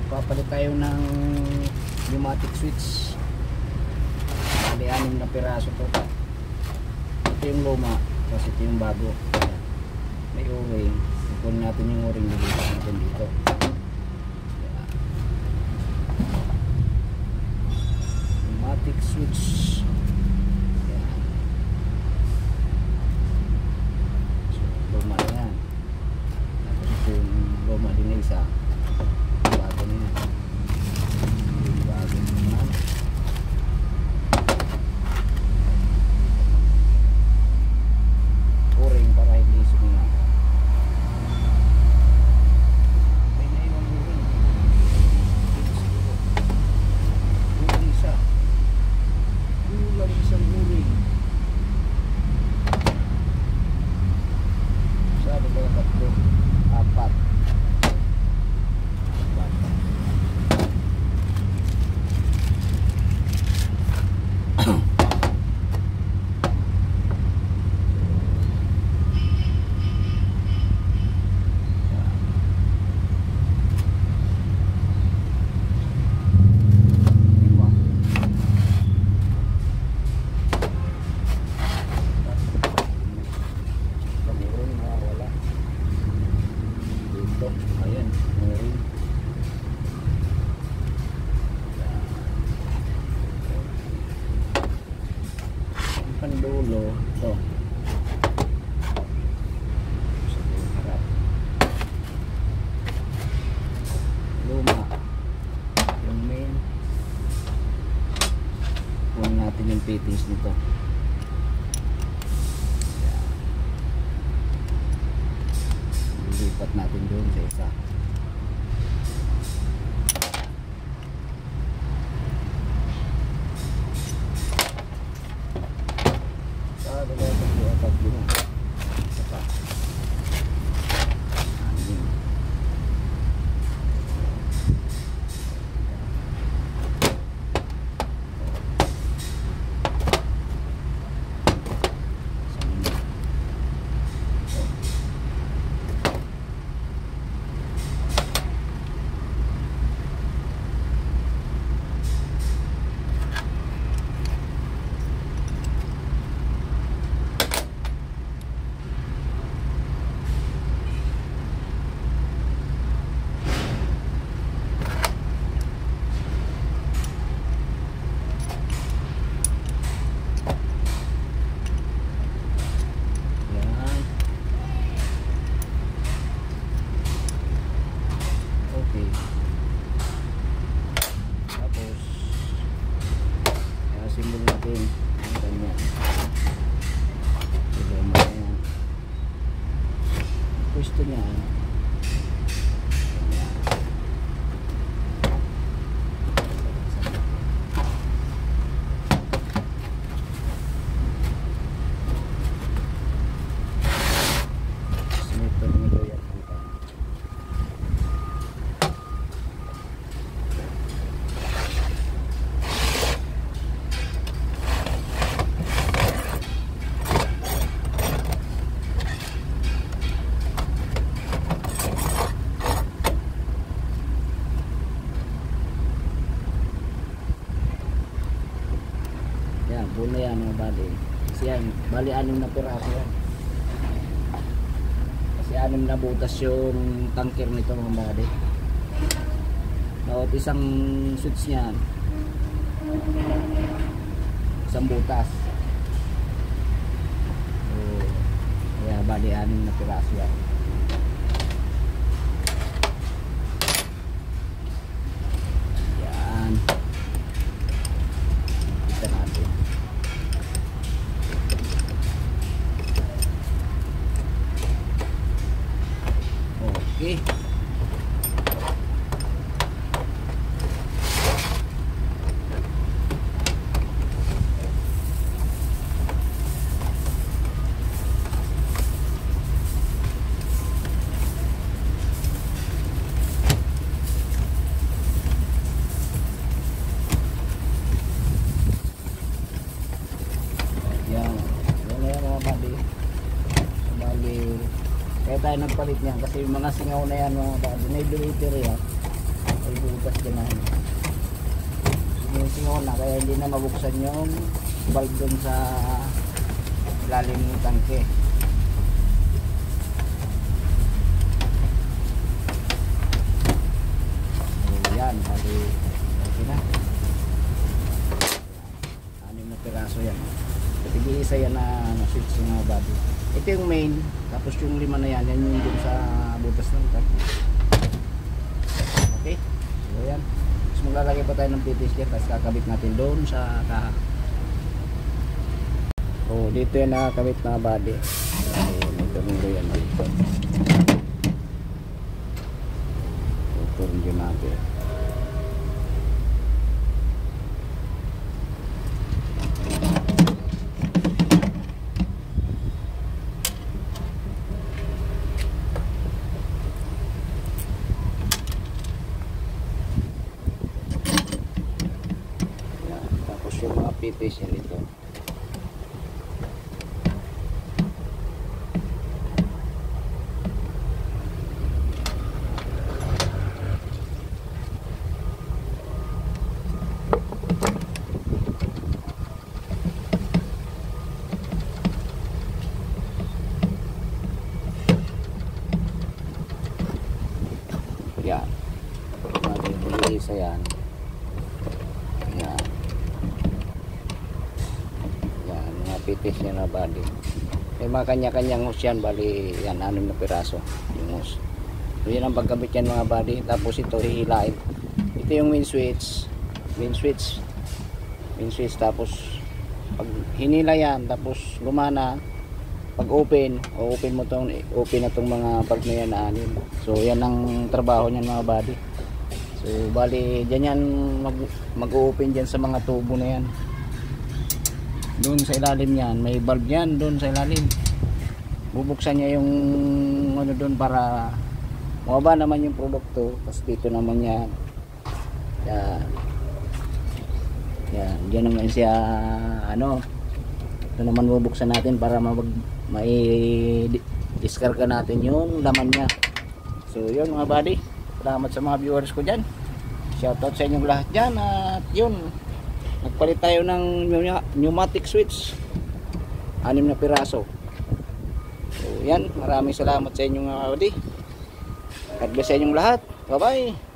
Magpapalit tayo ng pneumatic switch. Bali 6 na piraso to. Ito yung luma, kasi ito yung bago. May o-ring. Ipon natin yung o-ring, nilipat natin dito. Pneumatic switch. So, luma na yan. Tapos ito yung luma din na isa. Bago na yan. Bago naman. O-ring para hindi suminga. May naiwang o-ring. Kulang isa. Kulang isang o-ring. Sabi ko na 3, 4. Ayan, o-ring. Ang pandulo ito sa harap, luma yung main. Kunin natin yung fittings nito. Lipat natin doon sa isa. Sa dalawa ko apat din. Isa pa. Anin. Tapos i-assemble natin ang ganyan. Problema na yan. Pwesto niya ganyan. Snipper nito yan. Yan, buo na yan mga bali. Kasi yan, bali 6 na piraso yan. Kasi 6 na butas yung tanker nito mga bali. Bawat isang switch niyan, isang butas. So, kaya bali 6 na piraso yan. Yan. Kita natin. Okay. tayo nagpalit niyan kasi yung mga singaw na yan mga buddy, na-ibulator yan. Ay bukas din na yun. Yung singaw na kaya hindi na mabuksan yung valve dun sa lalim ng tangke. So yan, bali okay na. 6 na piraso yan. Tig-isa yan na switch yung mga body. Ito yung main, tapos yung 5 na yan, yan yung dun sa butas ng tangke. Okay, so yan. Tapos maglalagay pa tayo ng PTS dyan, tapos kakabit natin doon sa kaha. So dito yan nakakabit na body. May turno yan dito. So turno natin. Yan, tapos yung mga PTS yan dito. Yan. Isa yan. Yan. Yan. Mga pitis niya na bali. May mga kanya-kanyang hose yan. Bali yan. 6 na piraso. Yung hose. So yan ang pagkabit yan mga bali. Tapos ito hihilain. Ito yung main switch. Main switch. Main switch. Tapos pag hinila yan. Tapos gumana. Pag open mo tong open na tong mga part na yan na 6. So yan ang trabaho niyan mga body. So bali diyan yan mag-open diyan sa mga tubo na yan. Doon sa ilalim niyan, may valve yan doon sa ilalim. Bubuksan niya yung ano doon para mababa naman yung produkto. Tapos dito naman yan. Yan. Yan, diyan naman siya ano. Ito naman bubuksan natin para diskarga natin yung laman niya. So yun mga buddy, salamat sa mga viewers ko dyan. Shoutout sa inyong lahat dyan. At yun, nagpalit tayo ng pneumatic switch, 6 na piraso. So yan, maraming salamat sa inyong mga buddy. God bless sa inyong lahat. Bye bye.